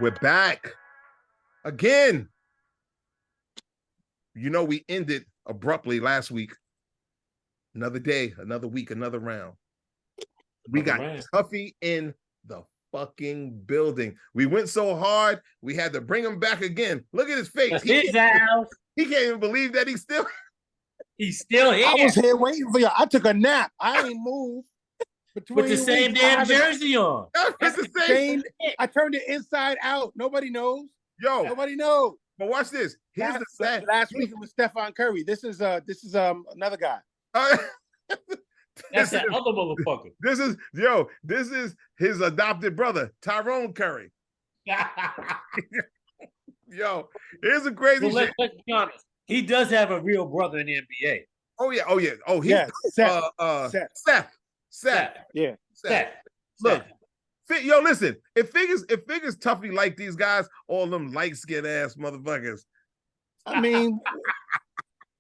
We're back again. You know, we ended abruptly last week. Another day, another week, another round. We got Tuffy in the fucking building. We went so hard, we had to bring him back again. Look at his face. He can't even believe that he's still here. I was here waiting for you. I took a nap. I ain't moved. With the same damn jersey on. That's the same. I turned it inside out. Nobody knows. Nobody knows. But watch this. Here's the sad. Last week it was Stephon Curry. This is another guy. That's that other motherfucker. This is his adopted brother, Tyrone Curry. Yo, here's a crazy shit. Let's be honest. He does have a real brother in the NBA. Oh yeah. Oh, he's Seth. Yeah. Seth. Look. Yo, listen. If figures Tuffy like these guys, all them light-skinned ass motherfuckers. I mean,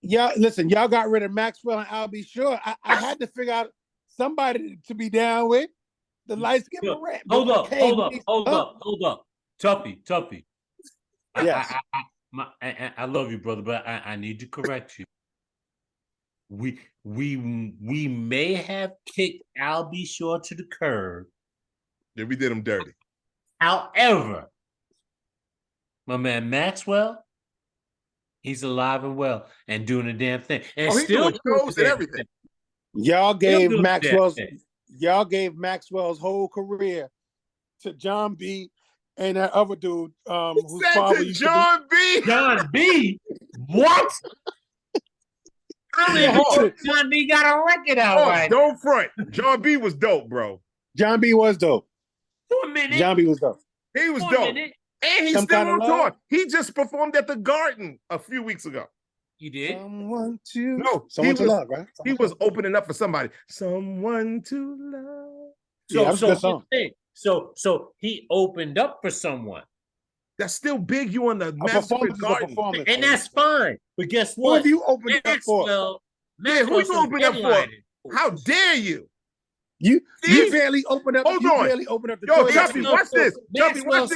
y'all got rid of Maxwell and I'll be sure. I had to figure out somebody to be down with. The light-skinned Morant. Hold up. Tuffy. Yes. I love you, brother, but I need to correct you. We may have kicked Albie Shore to the curb. Yeah, we did him dirty. However, my man Maxwell, he's alive and well and doing a damn thing. And still doing shows and everything. Y'all gave Maxwell's whole career to John B. and that other dude who's probably John B. John B. What? I don't even know if John B got a record out right. Don't front. John B was dope, bro. John B was dope. For a minute. John B was dope. He was dope. And he's still on tour. He just performed at the Garden a few weeks ago. You did? Someone to love, right? He was opening up for somebody. Someone to love. So he opened up for someone. That's still big. You on the Madison Garden, and that's fine. But guess what? Who have you opened up for? Who you opened up for? How dare you? You barely opened up. Hold on. Barely opened up the Yo, Tuffy, watch this.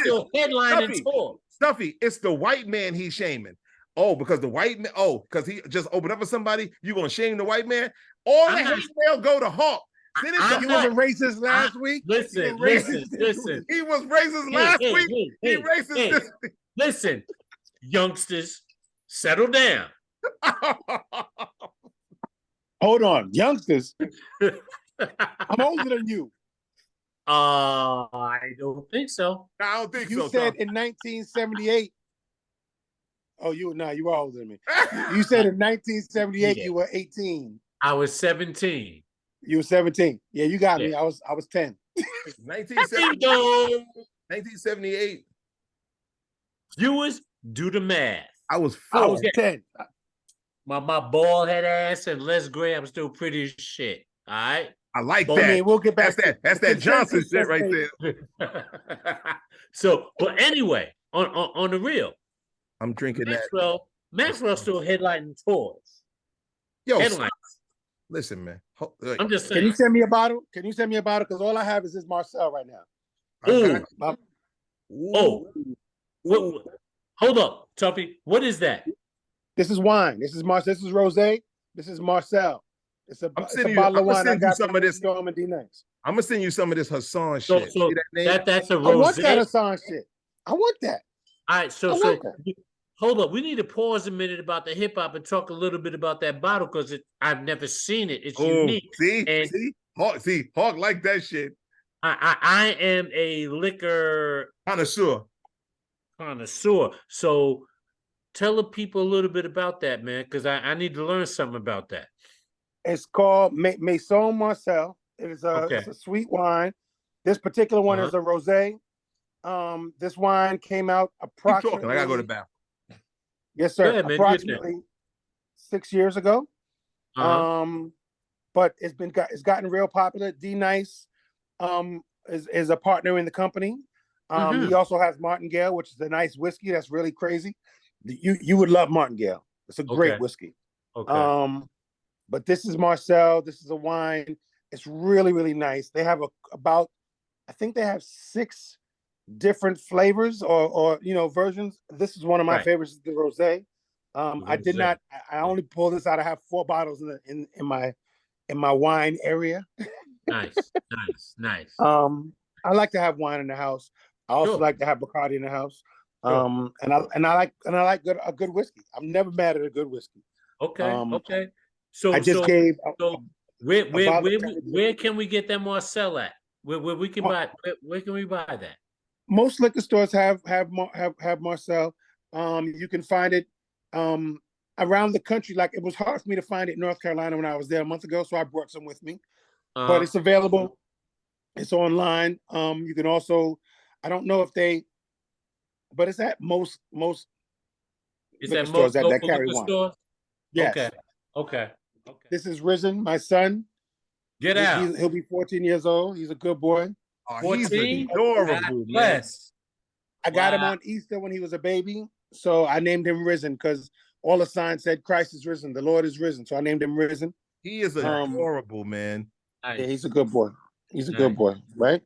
Still headlining tour. Stuffy, it's the white man he's shaming. Oh, because the white man. Oh, because he just opened up for somebody. You gonna shame the white man? All the hate mail go to Hawk. He wasn't racist last week. Listen. He was racist last week. He racist this week. Listen, youngsters, settle down. Hold on, youngsters. I'm older than you. I don't think so. I don't think so. You said in 1978. Oh, you were older than me. You said in 1978 you were 18. I was 17. You were 17. Yeah, you got me. I was 10. 1978. Viewers, do the math. I was 4. I was 10. My bald head ass and Les Gray, I'm still pretty as shit. All right. I like that. I mean, we'll get back. That's that Johnson shit right there. So, but anyway, on the real, I'm drinking Maxwell still headlining tours. Yo, listen, man. I'm just saying. Can you send me a bottle? Because all I have is this Marcel right now. Hold up, Tuffy. What is that? This is wine. This is Marcel. This is rosé. This is Marcel. It's a bottle of wine. I got some of this. I'm gonna send you some of this Hasan shit. So that's a rosé. I want that Hasan shit. I want that. All right, so hold up. We need to pause a minute about the hip hop and talk a little bit about that bottle because I've never seen it. It's unique. See, Hawk like that shit. I am a liquor connoisseur. So tell the people a little bit about that, man, because I need to learn something about that. It's called Maison Marcel. It's a sweet wine. This particular one is a rosé. This wine came out approximately. I gotta go to the bathroom. Yes, sir. Ahead, approximately 6 years ago. But it's gotten real popular. D Nice is a partner in the company. He also has Martingale, which is a nice whiskey that's really crazy. You would love Martingale. It's a great whiskey. Okay. But this is Marcel. This is a wine. It's really, really nice. They have I think they have 6 different flavors or versions. This is one of my favorites, the rosé. I did not. I only pulled this out. I have 4 bottles in my wine area. Nice. I like to have wine in the house. I also like to have Bacardi in the house. And I like a good whiskey. I'm never mad at a good whiskey. Okay. So I just gave. Where can we get that Marcel at? Where we can buy? Where can we buy that? Most liquor stores have Marcel. You can find it around the country. Like, it was hard for me to find it in North Carolina when I was there a month ago, so I brought some with me. But it's available. It's online. You can also, I don't know if but it's at most liquor stores that carry wine. Yes. Okay. This is Risen, my son. Get out. He'll be 14 years old. He's a good boy. Oh, he's adorable, man. I got him on Easter when he was a baby, so I named him Risen because all the signs said Christ is risen, the Lord is risen. So I named him Risen. He is adorable, man. Yeah, he's a good boy. He's a good boy, right?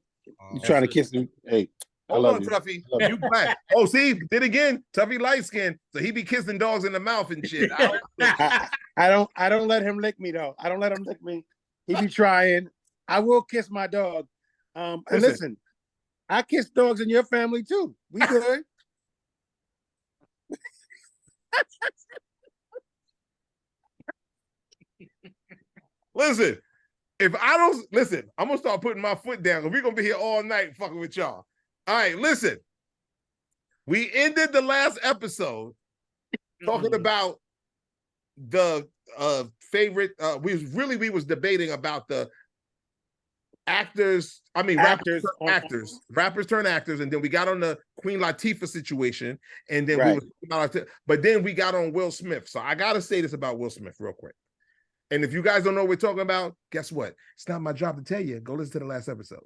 You trying to kiss him? Hey, hold on, Tuffy. You black. Oh, see, did again. Tuffy light skin, so he be kissing dogs in the mouth and shit. I don't let him lick me though. I don't let him lick me. He be trying. I will kiss my dog. And listen, I kiss dogs in your family too. We good. Listen, if I don't listen, I'm gonna start putting my foot down because we're gonna be here all night fucking with y'all. All right, listen. We ended the last episode talking about the favorite. We was debating about the actors. I mean, rappers turn actors, and then we got on the Queen Latifah situation, and then we was about, but then we got on Will Smith. So I gotta say this about Will Smith real quick. And if you guys don't know what we're talking about, guess what? It's not my job to tell you. Go listen to the last episode.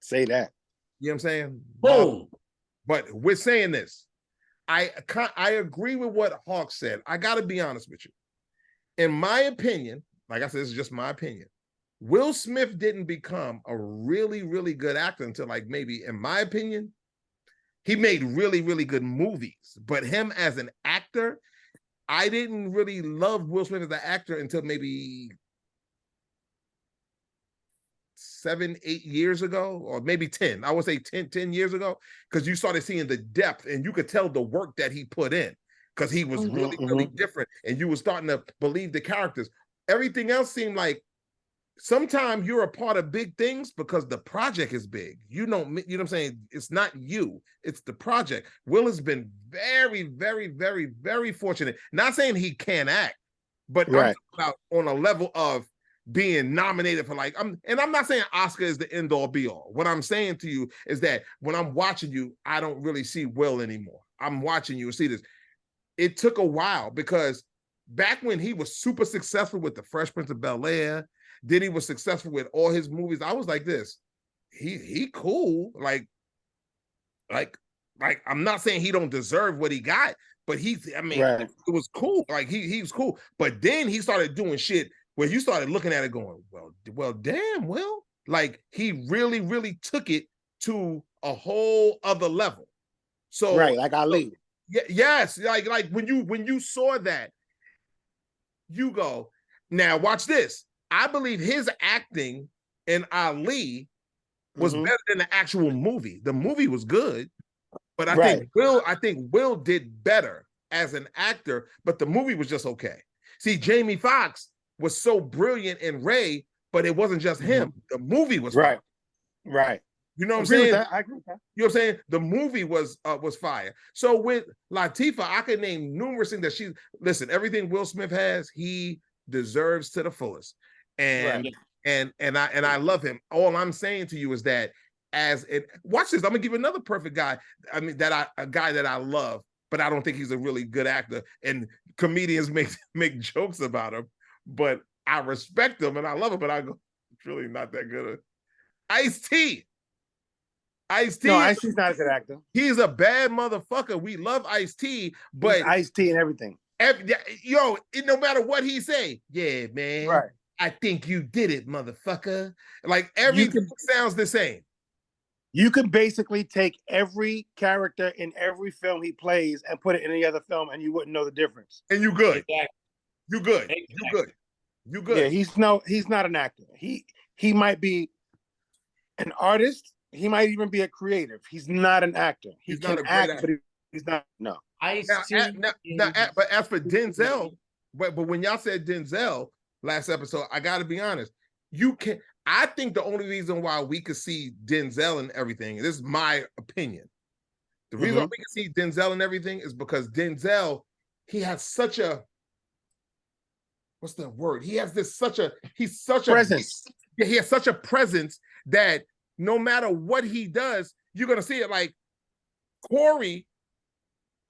Say that. You know what I'm saying? Boom. But we're saying this. I agree with what Hawk said. I got to be honest with you. In my opinion, like I said, this is just my opinion. Will Smith didn't become a really, really good actor until, like, maybe, in my opinion, he made really, really good movies. But him as an actor, I didn't really love Will Smith as an actor until maybe 7, 8 years ago, or maybe 10. I would say 10 years ago, because you started seeing the depth and you could tell the work that he put in, because he was really, really different, and you were starting to believe the characters. Everything else seemed like sometimes you're a part of big things because the project is big. You know what I'm saying? It's not you, it's the project. Will has been very, very, very, very fortunate. Not saying he can't act, but I'm talking about on a level of being nominated for, like, I'm not saying Oscar is the end all be all. What I'm saying to you is that when I'm watching you, I don't really see Will anymore. I'm watching you and see this. It took a while, because back when he was super successful with The Fresh Prince of Bel-Air, then he was successful with all his movies, I was like this. He cool. Like I'm not saying he don't deserve what he got, but it was cool. Like he was cool. But then he started doing shit where you started looking at it going, well, damn, Will. Like, he really, really took it to a whole other level. So like Ali. Yes, like when you saw that, you go, now watch this. I believe his acting in Ali was better than the actual movie. The movie was good, but I think Will did better as an actor, but the movie was just okay. See, Jamie Foxx was so brilliant in Ray, but it wasn't just him. The movie was right. You know what I'm saying? I agree with that. You know what I'm saying? The movie was fire. So with Latifah, I could name numerous things that listen, everything Will Smith has, he deserves to the fullest. And I love him. All I'm saying to you is that watch this. I'm gonna give you another perfect guy. I mean, a guy that I love, but I don't think he's a really good actor. And comedians make jokes about him, but I respect him and I love him. But I go, it's really not that good. Ice-T. Ice-T. No, Ice-T's not a good actor. He's a bad motherfucker. We love Ice-T, but Ice-T and everything. No matter what he say, yeah, man. Right. I think you did it, motherfucker. Like, everything sounds the same. You can basically take every character in every film he plays and put it in any other film, and you wouldn't know the difference. And you good. Exactly. You good. Exactly. You good. You good. Yeah, he's not an actor. He might be an artist. He might even be a creative. He's not an actor. He can act, but he's not. No. But as for Denzel, but when y'all said Denzel last episode, I got to be honest. You can. I think the only reason why we could see Denzel and everything, this is my opinion. The reason why we can see Denzel and everything is because Denzel, he has such a, what's the word? He has such a presence. He has such a presence that no matter what he does, you're gonna see it. Like Corey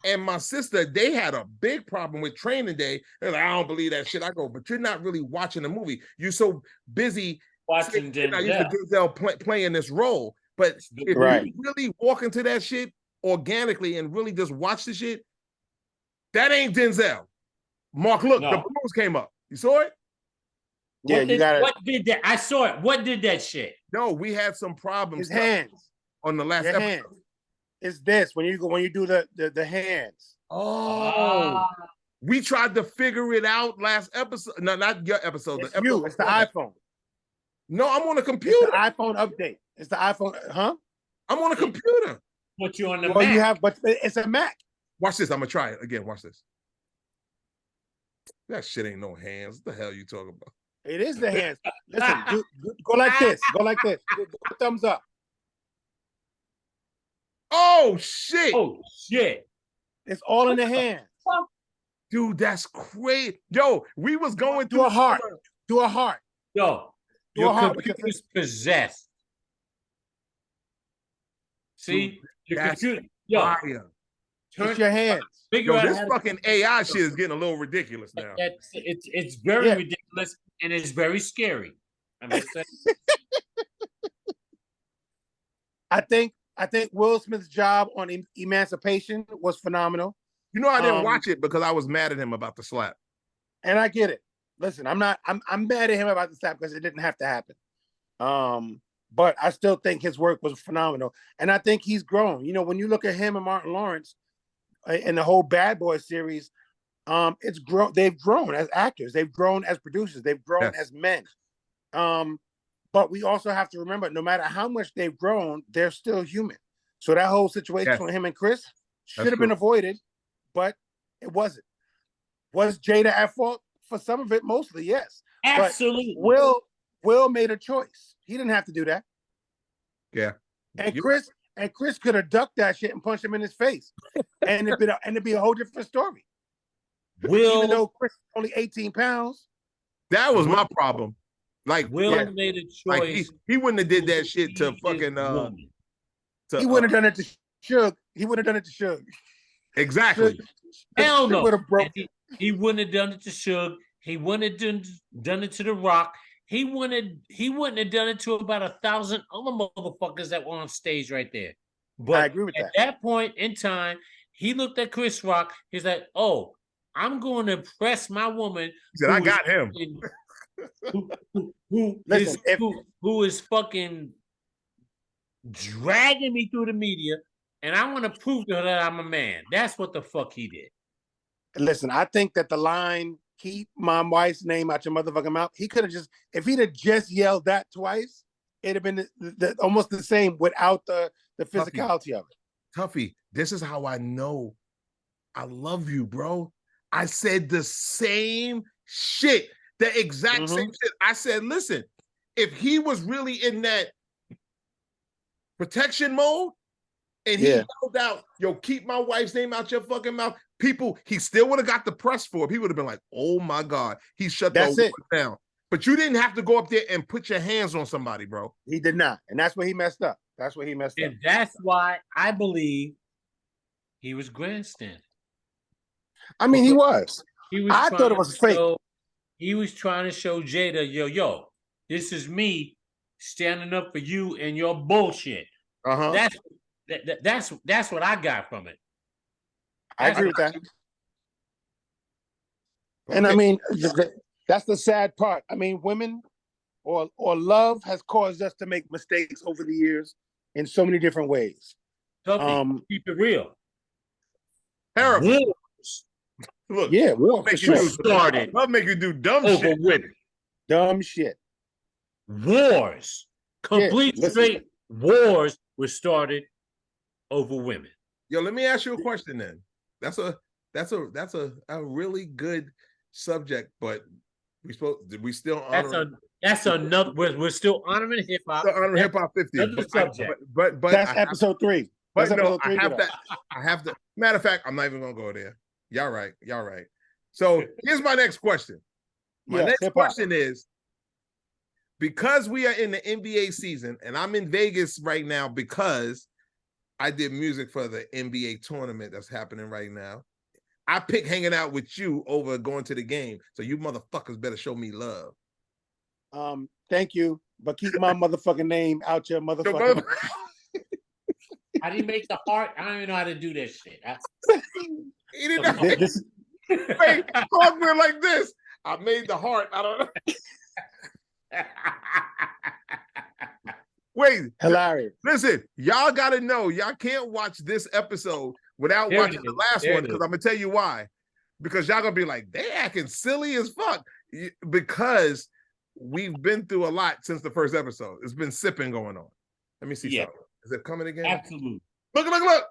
and my sister, they had a big problem with Training Day. They're like, I don't believe that shit. I go, but you're not really watching the movie. You're so busy watching Denzel playing this role. But if you really walk into that shit organically and really just watch the shit, that ain't Denzel. Mark, look, the Blues came up. You saw it? Yeah, what did that? I saw it. What did that shit? No, we had some problems. His hands on the last episode. Hands. It's this when you do the hands. Oh, we tried to figure it out last episode. No, not your episode. It's you. It's the iPhone. No, I'm on a computer. It's the iPhone update. It's the iPhone, huh? I'm on a computer. But you're on the Mac. You have, but it's a Mac. Watch this. I'm gonna try it again. Watch this. That shit ain't no hands. What the hell are you talking about? It is the hands. Listen, go like this. Go like this. Go thumbs up. Oh shit! Oh shit! It's all in the hands, dude. That's crazy. Yo, we was going to a heart. Do a heart. Yo, your computer's possessed. See, dude, your computer. Yo, it's your hands. Yo, this fucking AI shit is getting a little ridiculous now. It's very ridiculous and it's very scary. I think Will Smith's job on Emancipation was phenomenal. You know, I didn't watch it because I was mad at him about the slap. And I get it. Listen, I'm mad at him about the slap because it didn't have to happen. But I still think his work was phenomenal. And I think he's grown. You know, when you look at him and Martin Lawrence and the whole Bad Boys series, it's grown. They've grown as actors. They've grown as producers. They've grown as men. But we also have to remember, no matter how much they've grown, they're still human. So that whole situation with him and Chris should have been avoided, but it wasn't. Was Jada at fault for some of it? Mostly, yes. Absolutely. But Will made a choice. He didn't have to do that. Yeah. And Chris could have ducked that shit and punched him in his face, and it'd be a whole different story. Even though Chris is only 18 pounds. That was my problem. Like Will made a choice. Like he wouldn't have did that shit to fucking he wouldn't have done it to Suge. He would have done it to Suge. Exactly. Hell no. He wouldn't have done it to Suge. He wouldn't have done it to The Rock. He wouldn't have done it to about 1,000 other motherfuckers that were on stage right there. But I agree with at that point in time, he looked at Chris Rock. He's like, "Oh, I'm going to impress my woman." He said, "I got him." Who is fucking dragging me through the media, and I want to prove to her that I'm a man. That's what the fuck he did. Listen, I think that the line, "Keep my wife's name out your motherfucking mouth," he could have just, if he'd have just yelled that twice, it'd have been almost the same without the physicality of it. Tuffy, this is how I know I love you, bro. I said the same shit. The exact same shit. I said, listen, if he was really in that protection mode and he yelled out, "Yo, keep my wife's name out your fucking mouth," people, he still would have got the press for it. He would have been like, "Oh my God, he shut the war down." But you didn't have to go up there and put your hands on somebody, bro. He did not. And that's where he messed up. And that's why I believe he was grandstanding. I mean, he was. I thought it was fake. He was trying to show Jada, yo, this is me standing up for you and your bullshit. That's what I got from it. I agree with that. And I mean, that's the sad part. I mean, women or love has caused us to make mistakes over the years. in so many different ways. Keep it real. Terrible. Wars. Look, Yeah, war for sure. Started. Love make you do dumb over shit. women. Dumb shit. Wars. Complete straight wars were started over women. Yo, let me ask you a question then. That's a really good subject, but we still honor. That's another. We're still honoring hip hop. Honor hip hop 50. But that's episode 3. But no, I have to. Matter of fact, I'm not even gonna go there. Y'all right. So here's my next question. My next question is, because we are in the NBA season, and I'm in Vegas right now because I did music for the NBA tournament that's happening right now. I pick hanging out with you over going to the game. So you motherfuckers better show me love. Thank you, but keep my motherfucking name out your motherfucking. How do you make the heart? I don't even know how to do that shit. He didn't know. Wait, talk me like this. I made the heart. I don't know. Wait, hilarious. Listen, y'all got to know, y'all can't watch this episode without watching the last one, because I'm going to tell you why. Because y'all going to be like, they acting silly as fuck. Because we've been through a lot since the first episode. It's been sipping going on. Let me see something. Is it coming again? Absolutely. Look.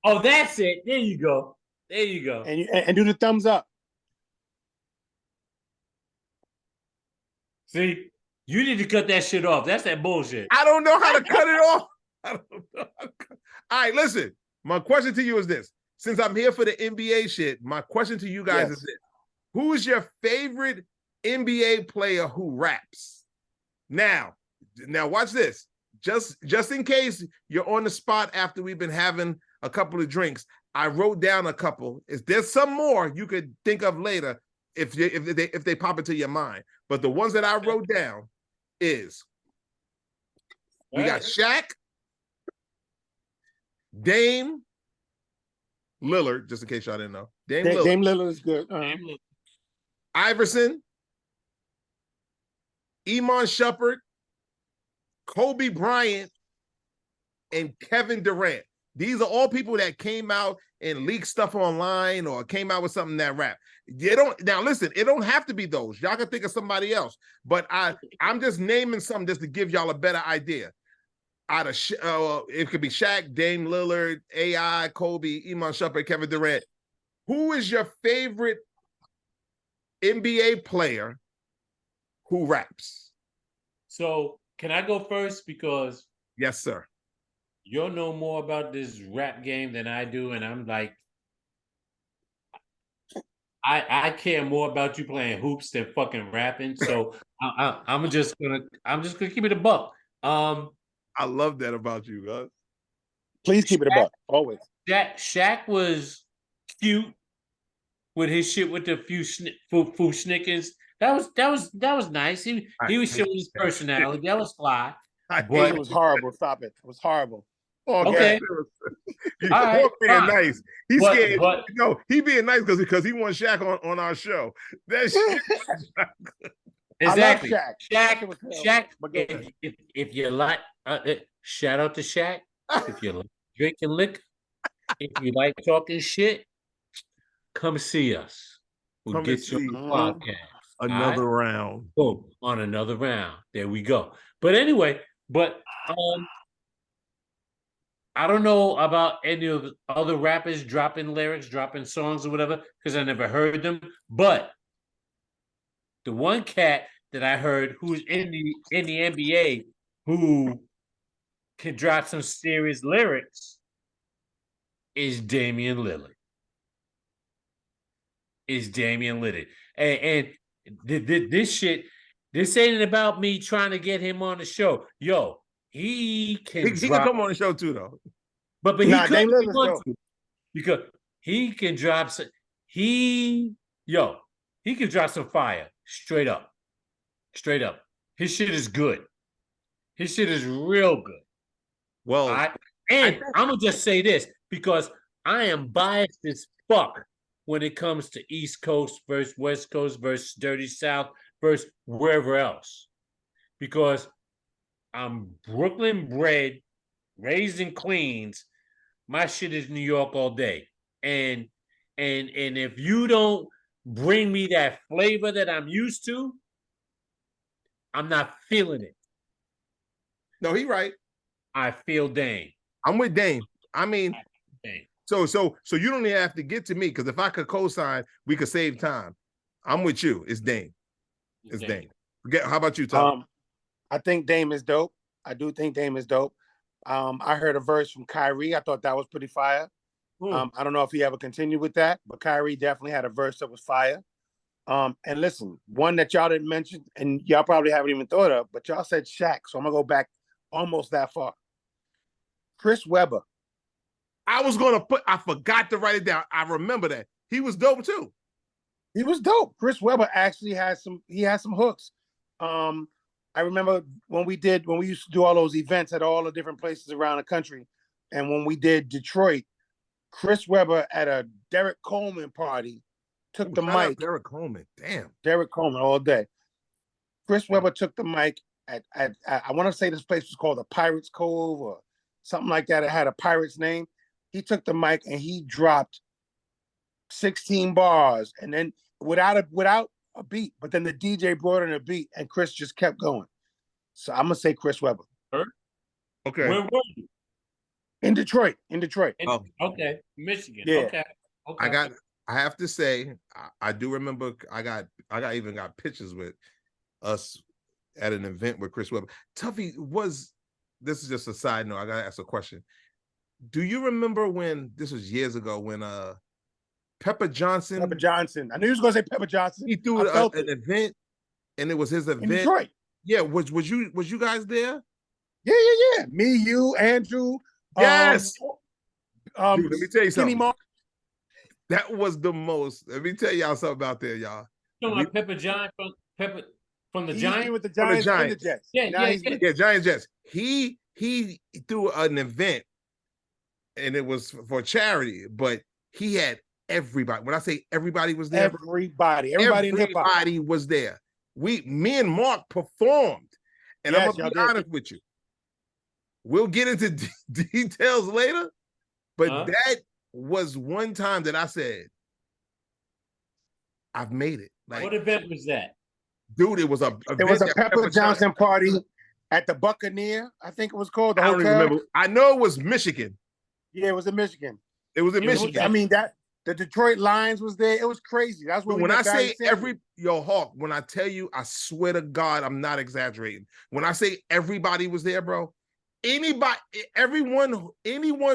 Oh, that's it. There you go. And do the thumbs up. See, you need to cut that shit off. That's that bullshit. I don't know how to cut it off. I don't know. All right, listen. My question to you is this. Since I'm here for the NBA shit, my question to you guys is this. Who is your favorite NBA player who raps? Now watch this. Just in case you're on the spot after we've been having a couple of drinks, I wrote down a couple. If there's some more you could think of later if they pop into your mind. But the ones that I wrote down is we got Shaq, Dame Lillard, just in case y'all didn't know. Dame Lillard is good. Iverson, Iman Shumpert, Kobe Bryant, and Kevin Durant. These are all people that came out and leaked stuff online or came out with something that rap. Now listen, it don't have to be those. Y'all can think of somebody else, but I'm just naming some just to give y'all a better idea. It could be Shaq, Dame Lillard, AI, Kobe, Iman Shumpert, Kevin Durant. Who is your favorite NBA player who raps? So can I go first? Because yes, sir. You'll know more about this rap game than I do, and I'm like, I care more about you playing hoops than fucking rapping. So I'm just gonna keep it a buck. I love that about you, guys. Please keep it a buck, always. Shaq was cute with his shit with the few snickers. That was nice. He was showing his personality. That was fly. It was horrible. Stop it. It was horrible. Oh, okay. He's being nice. He's scared. No, he being nice because he wants Shaq on our show. That shit. Exactly. Shaq. Shaq. If you like, shout out to Shaq. If you like drinking liquor, if you like talking shit, come see us. We'll get you on the podcast. Another round. Boom, on another round. There we go. But anyway, I don't know about any of the other rappers dropping lyrics, dropping songs or whatever, because I never heard them. But the one cat that I heard who's in the NBA who can drop some serious lyrics is Damian Lillard. And this shit, this ain't about me trying to get him on the show. Yo, he can come on the show too, though. But he could because he can drop he can drop some fire straight up. His shit is good. His shit is real good. Well, I'm gonna just say this because I am biased as fuck when it comes to East Coast versus West Coast versus Dirty South versus wherever else. Because I'm Brooklyn bred raised in Queens. My shit is New York all day. And if you don't bring me that flavor that I'm used to, I'm not feeling it. No, he right. I feel Dame. I'm with Dame. I mean, Dame. so you don't even have to get to me, because if I could co-sign, we could save time. I'm with you. It's Dame. It's Dame. How about you, Tom? I think Dame is dope. I do think Dame is dope. I heard a verse from Kyrie. I thought that was pretty fire. I don't know if he ever continued with that, but Kyrie definitely had a verse that was fire. And listen, one that y'all didn't mention, and y'all probably haven't even thought of, but y'all said Shaq, so I'm gonna go back almost that far. Chris Webber. I forgot to write it down. I remember that. He was dope too. He was dope. Chris Webber actually has some hooks. I remember when we used to do all those events at all the different places around the country. And when we did Detroit, Chris Webber at a Derek Coleman party took the mic. Derek Coleman, damn. Derek Coleman all day. Chris Webber took the mic at I want to say this place was called the Pirates Cove or something like that. It had a pirate's name. He took the mic and he dropped 16 bars, and then without a beat, but then the DJ brought in a beat and Chris just kept going. So I'm gonna say Chris Webber. Okay. Where were you? In Detroit. Okay. Michigan. Yeah. Okay. I have to say, I do remember I even got pictures with us at an event with Chris Webber. Tuffy this is just a side note. I gotta ask a question. Do you remember when, this was years ago, when Pepper Johnson. I knew you was gonna say Pepper Johnson. He threw an event, and it was his event. In Detroit. Yeah, was you guys there? Yeah. Me, you, Andrew. Yes. Dude, let me tell you something. Mark. That was the most. Let me tell y'all something about there, y'all. You talking about Pepper John from the Giants? With the Giants and the Jets. Yeah, Giants, Jets. He threw an event, and it was for charity, but he had everybody. When I say everybody was there, everybody in hip hop, everybody was there. Me and Mark performed, and I'm gonna be honest with you. We'll get into details later, but that was one time that I said, "I've made it." Like, what event was that, dude? It was a Pepper Johnson party at the Buccaneer, I think it was called. The I don't even remember. I know it was Michigan. Yeah, it was in Michigan. It was in Michigan. I mean, that the Detroit Lions was there. It was crazy. That's when I say Hawk, when I tell you, I swear to God, I'm not exaggerating. When I say everybody was there, bro, anyone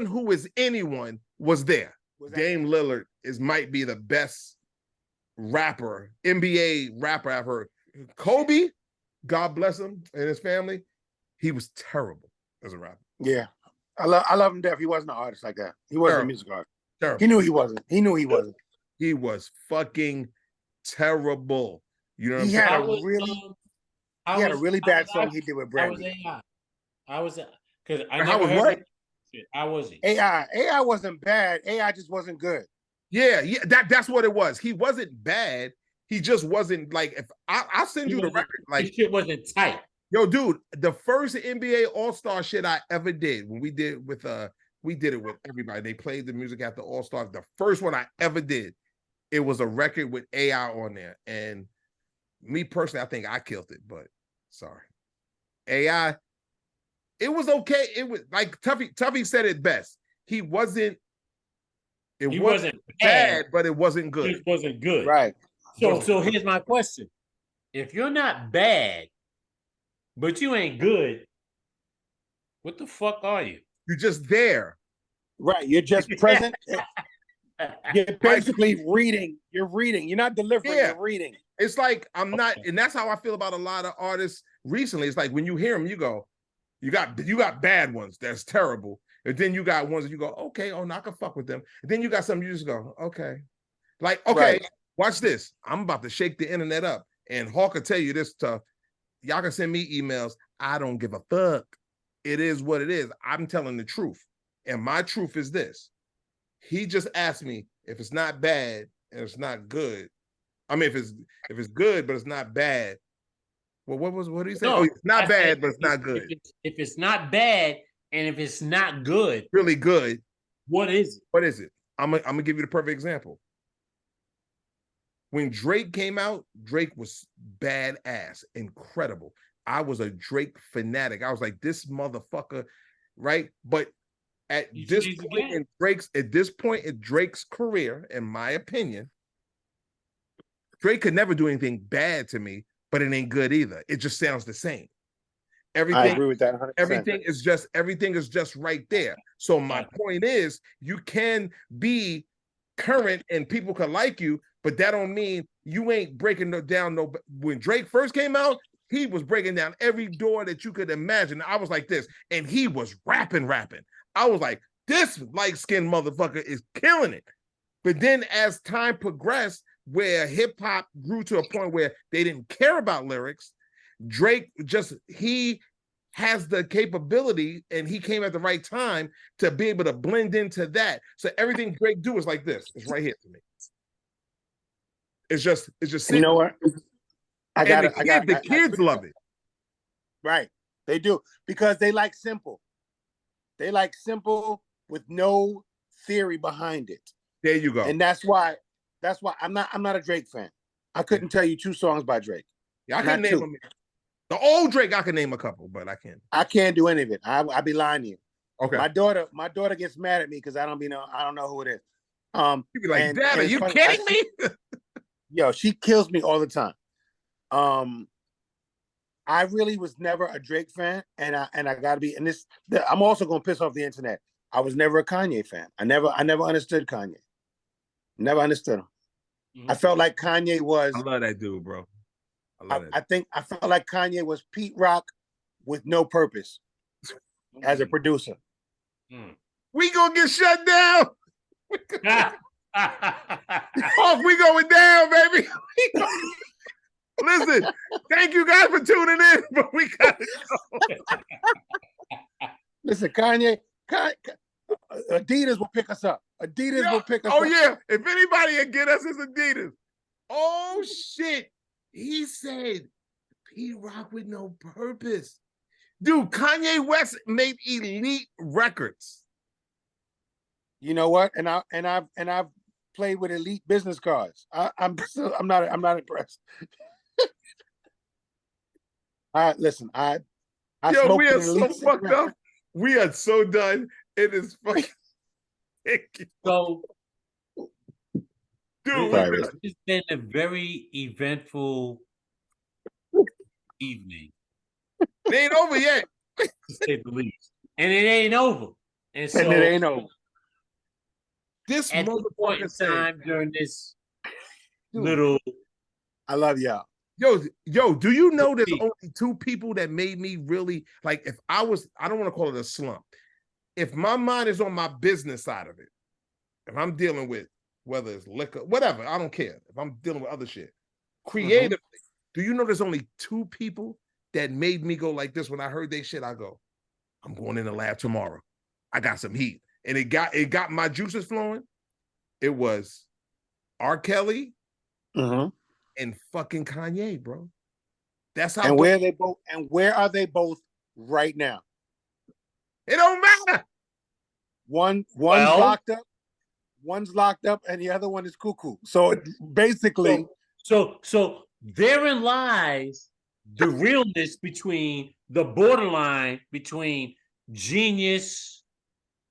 who is anyone was there. Dame Lillard might be the best NBA rapper I've heard. Kobe, God bless him and his family, he was terrible as a rapper. Yeah. I love him deaf. He wasn't an artist like that. He wasn't a music artist. Terrible. He knew he wasn't. He was fucking terrible. You know what I'm saying? He had a really bad song he did with Brandy. I was because I never heard what? I wasn't. AI wasn't bad. AI just wasn't good. Yeah, that's what it was. He wasn't bad. He just wasn't like, if I'll send you the record. Like, shit wasn't tight. Yo, dude, the first NBA All-Star shit I ever did, when we did it with everybody. They played the music at the All-Stars. The first one I ever did, it was a record with AI on there. And me personally, I think I killed it, but sorry. AI, it was okay. It was like Tuffy said it best. He wasn't bad, but it wasn't good. It wasn't good. Right. So here's my question. If you're not bad, but you ain't good, what the fuck are you? You're just there. Right. You're just present. You're basically reading. You're reading. You're not delivering. You're reading. It's like I'm not, and that's how I feel about a lot of artists recently. It's like when you hear them, you go, you got bad ones that's terrible. And then you got ones that you go, okay, oh, no, I can fuck with them. And then you got some you just go, okay. Like, okay, watch this. I'm about to shake the internet up. And Hawk will tell you this stuff. Y'all can send me emails. I don't give a fuck. It is what it is. I'm telling the truth. And my truth is this. He just asked me if it's not bad and it's not good. I mean, if it's good, but it's not bad. Well, what did he say? No, it's not bad, but it's not good. If it's not bad And if it's not good, really good, what is it? What is it? I'm gonna give you the perfect example. When Drake came out, Drake was badass, incredible. I was a Drake fanatic. I was like, this motherfucker, right? But at this point in Drake's career, in my opinion, Drake could never do anything bad to me, but it ain't good either. It just sounds the same. Everything, I agree with that 100%. Everything is just right there. So my point is, you can be current and people can like you, but that don't mean you ain't breaking down no. When Drake first came out, he was breaking down every door that you could imagine. I was like this, and he was rapping. I was like, this light-skinned motherfucker is killing it. But then as time progressed, where hip-hop grew to a point where they didn't care about lyrics, Drake he has the capability, and he came at the right time to be able to blend into that. So everything Drake do is like this. It's right here for me. It's just. You know what? The kids love it. Right, they do, because they like simple. They like simple with no theory behind it. There you go. And that's why I'm not a Drake fan. I couldn't tell you 2 songs by Drake. Yeah, I couldn't name them. The old Drake, I can name a couple, but I can't. I can't do any of it. I'd be lying to you. Okay. My daughter gets mad at me because I don't know who it is. She'd be like, Dad, are you kidding me? Yo, she kills me all the time. I really was never a Drake fan, and I gotta be. And I'm also gonna piss off the internet. I was never a Kanye fan. I never understood Kanye. Never understood him. Mm-hmm. I felt like Kanye was. I love that dude, bro. I felt like Kanye was Pete Rock with no purpose as a producer. We gonna get shut down. Oh, we going down, baby. Listen, thank you guys for tuning in, but we gotta go. Listen, Kanye, Adidas will pick us up. Adidas will pick us up. Oh yeah, if anybody can get us, it's Adidas. Oh shit. He said P-Rock with no purpose. Dude, Kanye West made elite records. You know what? And I've played with elite business cards. I'm not impressed. Listen, Yo, we are so fucked up. We are so done. It is fucking. So, dude, it's been a very eventful evening. It ain't over yet. To say the least. And it ain't over. And so, it ain't over. This at this point in time during this little. I love y'all. Yo, do you know there's only 2 people that made me really, like, if I don't want to call it a slump. If my mind is on my business side of it, if I'm dealing with whether it's liquor, whatever, I don't care. If I'm dealing with other shit, creatively, do you know there's only 2 people that made me go like this when I heard they shit? I go, I'm going in the lab tomorrow. I got some heat. And it got my juices flowing. It was R. Kelly and fucking Kanye, bro. That's how. And where are they both right now? It don't matter. One's locked up, and the other one is cuckoo. So basically, so therein lies the realness between the borderline between genius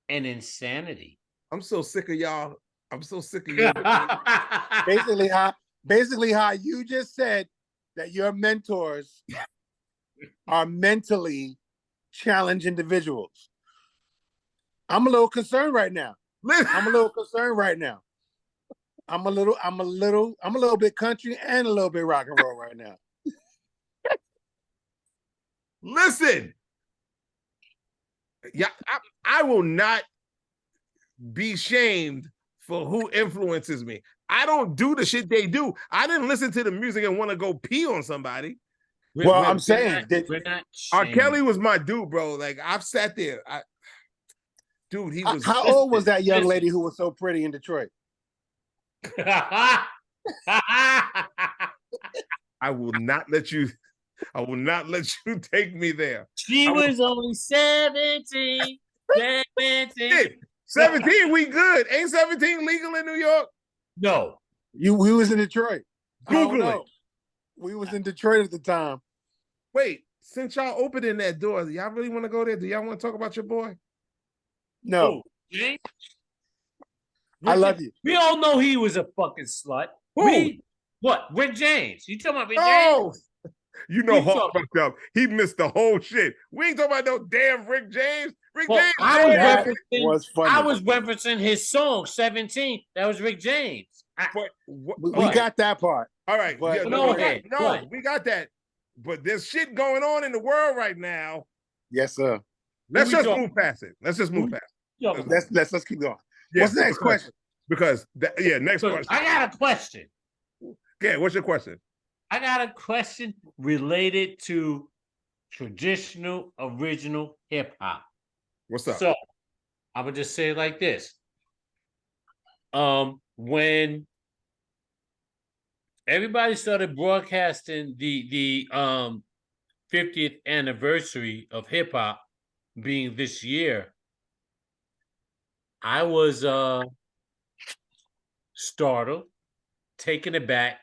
and insanity. I'm so sick of y'all. I'm so sick of you. basically how you just said that your mentors are mentally challenged individuals. I'm a little concerned right now. I'm a little bit country and a little bit rock and roll right now. Listen. Yeah, I will not be shamed for who influences me. I don't do the shit they do. I didn't listen to the music and want to go pee on somebody. I'm saying R. Kelly was my dude, bro. Like, I've sat there. Dude, he was. How old was that young lady who was so pretty in Detroit? I will not let you. I will not let you take me there. She was only 17. 17. 17, we good. Ain't 17 legal in New York? No. We was in Detroit. Google it. We was in Detroit at the time. Wait, since y'all opening that door, y'all really want to go there? Do y'all want to talk about your boy? No. James? I love you. We all know he was a fucking slut. Who? What? Rick James. You talking about Rick Oh, James? you know Hawk fucked up. He missed the whole shit. We ain't talking about no damn Rick James. Rick James. That was funny. I was referencing his song 17. That was Rick James. We got that part. All right. But, Yeah, no, we got that. But there's shit going on in the world right now. Yes, sir. Let's just move past it. Let's just move past it. Let's keep going. Yeah, what's the next question? Next question. I got a question. Yeah, what's your question? I got a question related to traditional original hip hop. What's up? So I'm gonna just say it like this. When everybody started broadcasting the 50th anniversary of hip hop being this year, I was startled, taken aback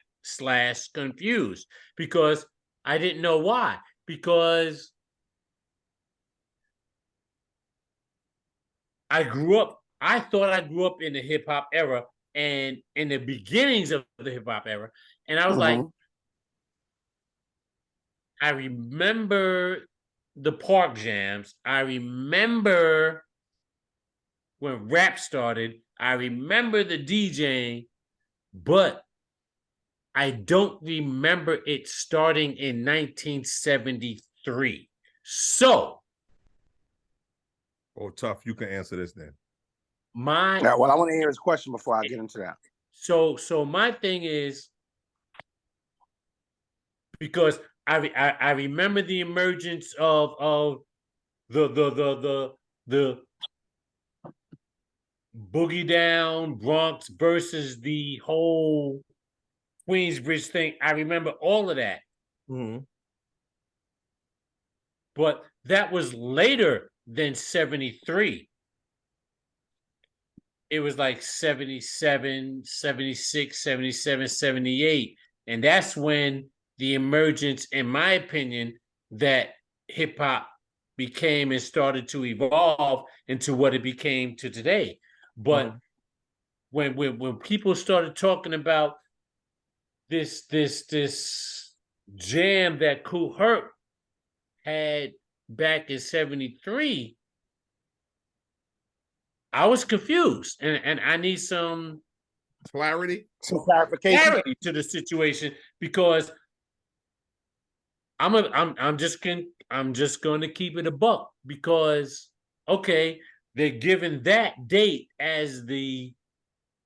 / confused because I didn't know why. Because I thought I grew up in the hip hop era and in the beginnings of the hip hop era. And I was like, I remember the park jams. I remember when rap started. I remember the DJing, but I don't remember it starting in 1973. So, Tough, you can answer this then. I want to hear his question before I get into that. So my thing is, because I remember the emergence of the Boogie Down Bronx versus the whole Queensbridge thing. I remember all of that. Mm-hmm. But that was later than 73. It was like 77, 76, 77, 78. And that's when the emergence, in my opinion, that hip hop became and started to evolve into what it became to today. But when people started talking about this jam that Kool Herc had back in 73, I was confused, and I need some clarification to the situation, because I'm just going to keep it a buck, because okay, they're giving that date as the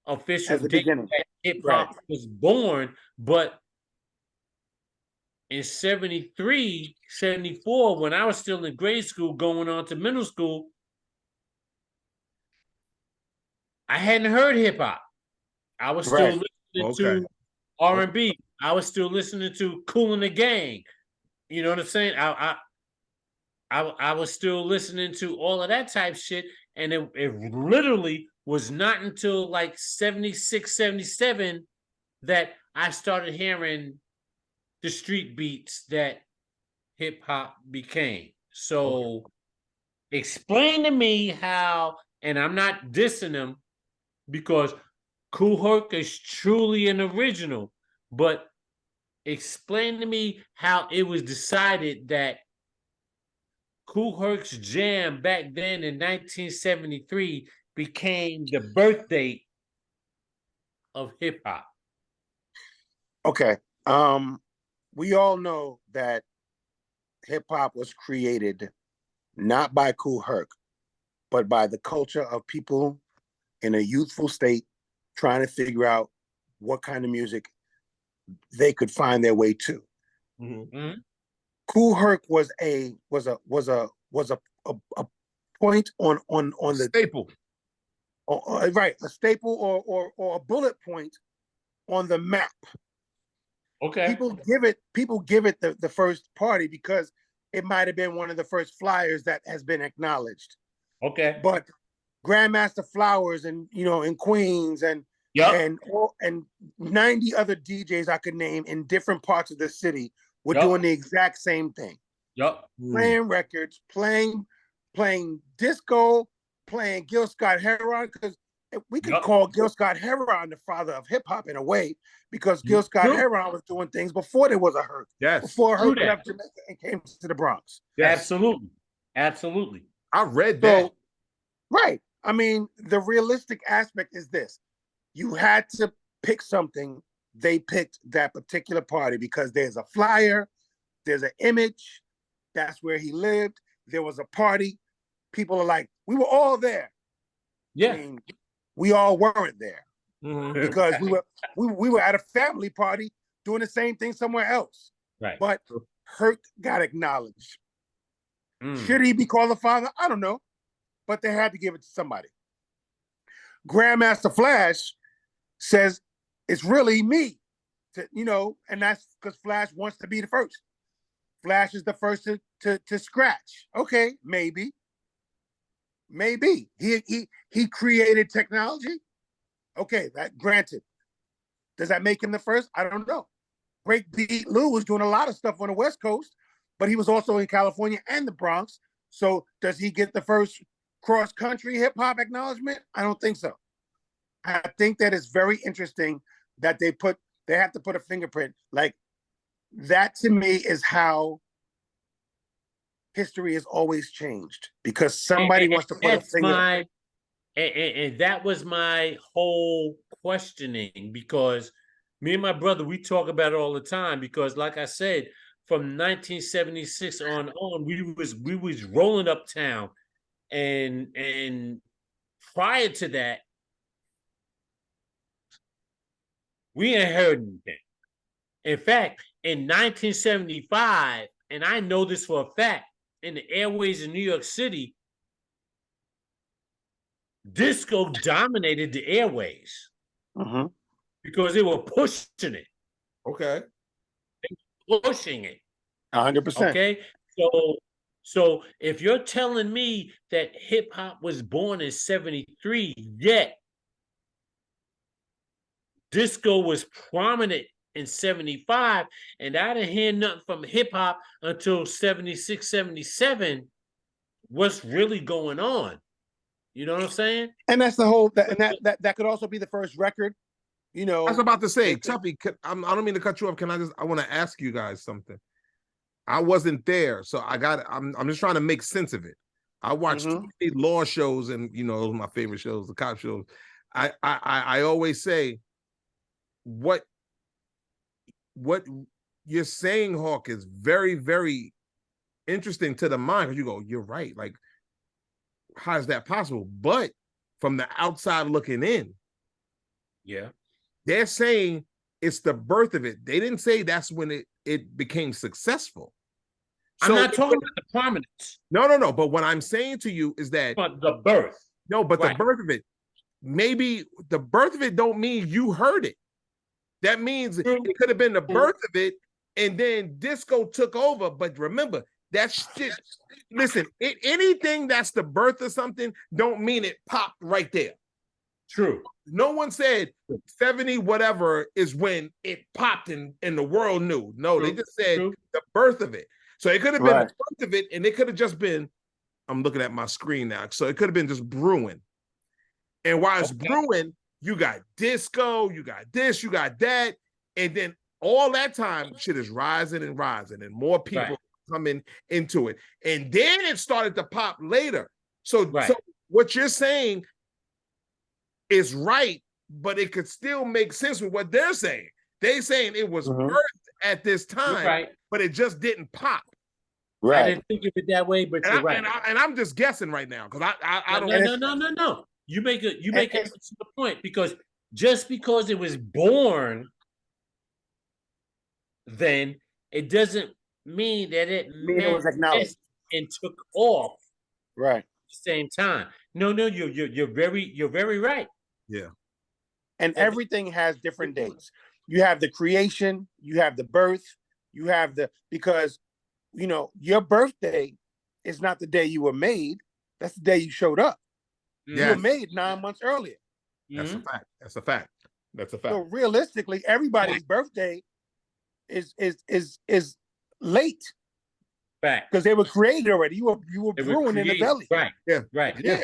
official date that hip hop was born, but in 73, 74, when I was still in grade school going on to middle school, I hadn't heard hip hop. I was still listening to R&B. I was still listening to Kool and the Gang. You know what I'm saying? I was still listening to all of that type shit, and it literally was not until like 76, 77 that I started hearing the street beats that hip hop became. So explain to me how, and I'm not dissing them, because Kool Herc is truly an original, but explain to me how it was decided that Kool Herc's jam back then in 1973 became the birth date of hip hop. Okay. We all know that hip hop was created not by Kool Herc, but by the culture of people in a youthful state trying to figure out what kind of music they could find their way to. Kool Herc was a point on the staple, right? A staple or a bullet point on the map. Okay. People give it the first party because it might have been one of the first flyers that has been acknowledged. Okay. But Grandmaster Flowers and in Queens and 90 other DJs I could name in different parts of the city were doing the exact same thing. Yep. Playing records, playing disco, playing Gil Scott-Heron, because we could call Gil Scott-Heron the father of hip hop in a way, because Gil Scott-Heron was doing things before there was a Herc. Yes. Before Herc left Jamaica and came to the Bronx. Yes. Absolutely. Absolutely. I read that. Right. I mean, the realistic aspect is this. You had to pick something. They picked that particular party because there's a flyer, there's an image, that's where he lived, there was a party. People are like, we were all there. Yeah. I mean, we all weren't there because we were at a family party doing the same thing somewhere else. Right. But Herc got acknowledged. Should he be called a father? I don't know. But they had to give it to somebody. Grandmaster Flash says it's really me, and that's because Flash wants to be the first. Flash is the first to scratch. Okay, maybe. He created technology. Okay, that granted. Does that make him the first? I don't know. Breakbeat Lou was doing a lot of stuff on the West Coast, but he was also in California and the Bronx. So does he get the first cross-country hip-hop acknowledgement? I don't think so. I think that it's very interesting that they have to put a fingerprint. Like, that to me is how history has always changed, because somebody wants to put a finger. And that was my whole questioning, because me and my brother, we talk about it all the time, because like I said, from 1976 on, we was rolling uptown, and prior to that, we ain't heard anything. In fact, in 1975, and I know this for a fact, in the airways in New York City, disco dominated the airways because they were pushing it. Okay. Pushing it. 100%. Okay. So if you're telling me that hip hop was born in 73, yet disco was prominent in 75, and I didn't hear nothing from hip hop until 76, 77, what's really going on? You know what I'm saying? And that's the whole that could also be the first record. I was about to say, Tuffy, I don't mean to cut you off. I want to ask you guys something. I wasn't there, so I'm just trying to make sense of it. I watched too many law shows, and those are my favorite shows, the cop shows. I always say, what you're saying, Hawk, is very, very interesting to the mind, because you go, you're right. Like, how is that possible? But from the outside looking in, they're saying it's the birth of it. They didn't say that's when it became successful. I'm not talking about the prominence. No. But what I'm saying to you is that the birth. No, but the birth of it. Maybe the birth of it don't mean you heard it. That means it could have been the birth of it, and then disco took over. But remember, that shit. Listen, anything that's the birth of something don't mean it popped right there. True. No one said 70 whatever is when it popped and the world knew. No, they just said the birth of it. So it could have been the birth of it, and it could have just been, I'm looking at my screen now, so it could have been just brewing. And while it's brewing, you got disco, you got this, you got that, and then all that time, shit is rising and rising, and more people coming into it. And then it started to pop later. So what you're saying is right, but it could still make sense with what they're saying. They're saying it was birthed at this time, but it just didn't pop. Right. I didn't think of it that way, but you're right. And I'm just guessing right now, because I don't. No. You make a good point, because just because it was born, then it doesn't mean that it was acknowledged and took off right at the same time. No, you're very right. Yeah. And everything has different dates. You have the creation, you have the birth, you have because your birthday is not the day you were made. That's the day you showed up. Yes. You were made 9 months earlier. That's a fact. That's a fact. That's a fact. So realistically, everybody's birthday is late. Fact. Because they were created already. You were brewing in the belly. Right. Yeah. Right. Yeah.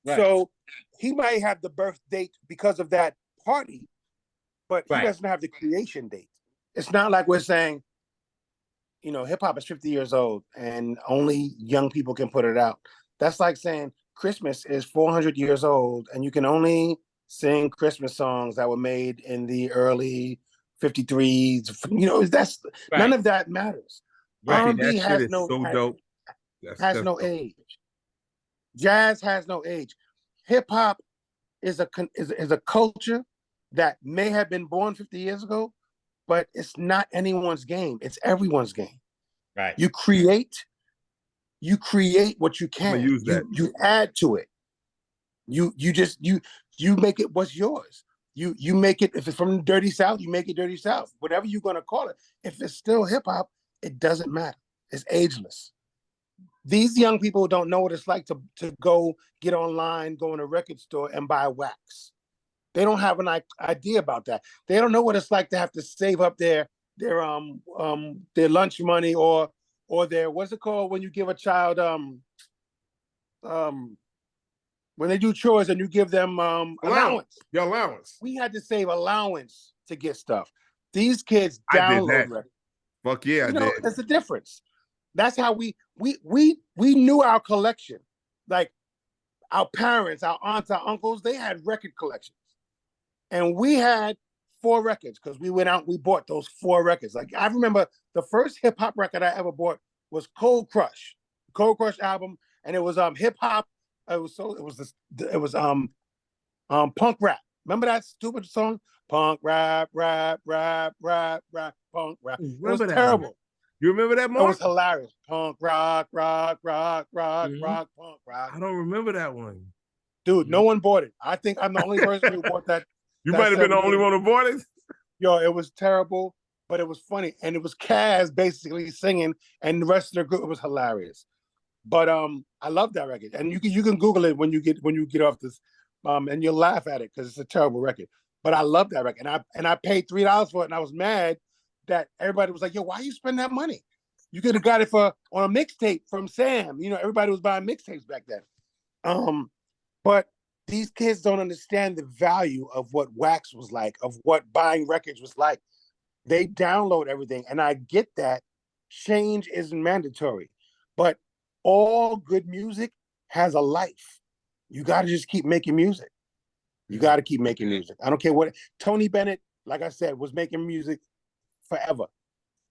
Right. So he might have the birth date because of that party, but he doesn't have the creation date. It's not like we're saying, hip hop is 50 years old and only young people can put it out. That's like saying Christmas is 400 years old and you can only sing Christmas songs that were made in the early 53s. That's none of that matters. R&B has no dope. Has no age. Jazz has no age. Hip hop is a culture that may have been born 50 years ago, but it's not anyone's game. It's everyone's game. Right. You create what you can. Use that. You add to it. You make it what's yours. You make it, if it's from the Dirty South, you make it Dirty South. Whatever you're gonna call it. If it's still hip hop, it doesn't matter. It's ageless. These young people don't know what it's like to go get online, go in a record store and buy wax. They don't have an idea about that. They don't know what it's like to have to save up their lunch money or their, what's it called when you give a child when they do chores and you give them allowance. Your allowance. We had to save allowance to get stuff. These kids download records. Fuck yeah, I did. That's the difference. That's how we knew our collection. Like our parents, our aunts, our uncles, they had record collections. And we had 4 records because we went out and we bought those 4 records. Like I remember the first hip hop record I ever bought was Cold Crush album, and it was hip hop. It was punk rap. Remember that stupid song? Punk rap, punk rap. It was terrible. You remember that, Mark? It was hilarious. Punk rock, punk rock. I don't remember that one. Dude, no one bought it. I think I'm the only person who bought that. You might have been the only one who bought it. Yo, it was terrible, but it was funny. And it was Kaz basically singing, and the rest of the group, it was hilarious. But I love that record. And you can Google it when you get off this, and you'll laugh at it because it's a terrible record. But I love that record. And I paid $3 for it, and I was mad that everybody was like, yo, why you spend that money? You could have got it on a mixtape from Sam. Everybody was buying mixtapes back then. But these kids don't understand the value of what wax was like, of what buying records was like. They download everything. And I get that change isn't mandatory, but all good music has a life. You got to just keep making music. You got to keep making music. I don't care what. Tony Bennett, like I said, was making music forever.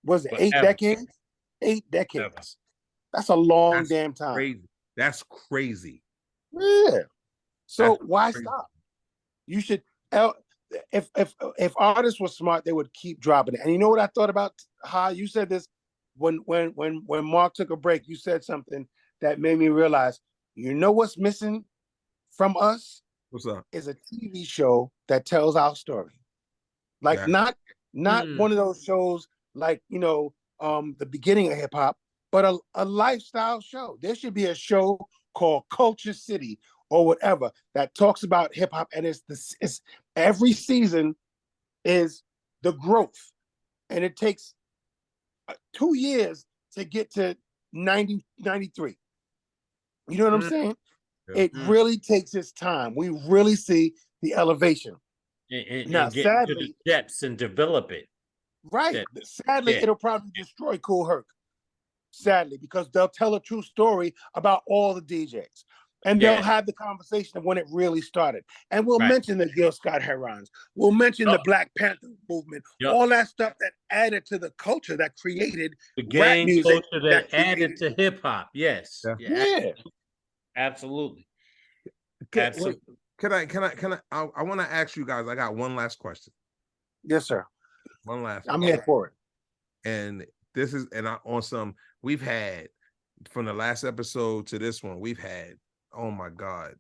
Was it 8 decades? 8 decades. Forever. That's a long damn time. Crazy. That's crazy. Yeah. So why stop? You should. If artists were smart, they would keep dropping it. And you know what I thought about? How you said this when Mark took a break. You said something that made me realize. You know what's missing from us? What's up? Is a TV show that tells our story. Like not one of those shows like the beginning of hip hop, but a lifestyle show. There should be a show called Culture City or whatever that talks about hip hop, and it's every season is the growth, and it takes 2 years to get to 93. You know what I'm saying? Yeah. It really takes its time. We really see the elevation. Now, get sadly, to the depths and develop it. Right. Sadly, it'll probably destroy Kool Herc. Sadly, because they'll tell a true story about all the DJs. And they'll have the conversation of when it really started. And we'll mention the Gil Scott-Herons. We'll mention the Black Panther movement. All that stuff that added to the culture that created the gang music culture that added to hip hop. Yes. Yeah. Absolutely. Absolutely. Can I want to ask you guys, I got one last question. Yes, sir. One last I'm here for it. And this is, we've had, from the last episode to this one, we've had, oh my God,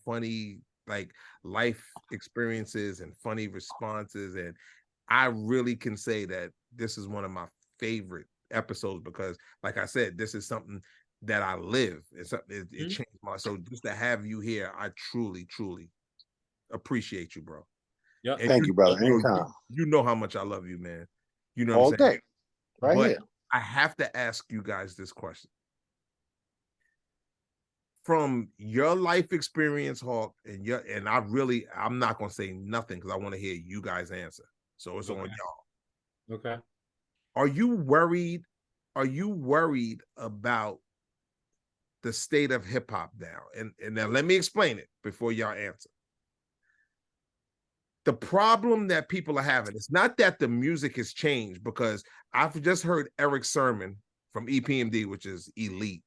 funny, like life experiences and funny responses. I really can say that this is one of my favorite episodes because, like I said, this is something that I live. It changed my. So just to have you here, I truly, truly appreciate you, bro. Yeah. Thank you, brother. Anytime. You know how much I love you, man. You know all what I'm saying? day, right but here. I have to ask you guys this question. From your life experience, Hawk, and I'm not gonna say nothing because I want to hear you guys answer. So it's on y'all. Okay. Are you worried? Are you worried about the state of hip hop now? And now let me explain it before y'all answer. The problem that people are having, it's not that the music has changed, because I've just heard Eric Sermon from EPMD, which is elite,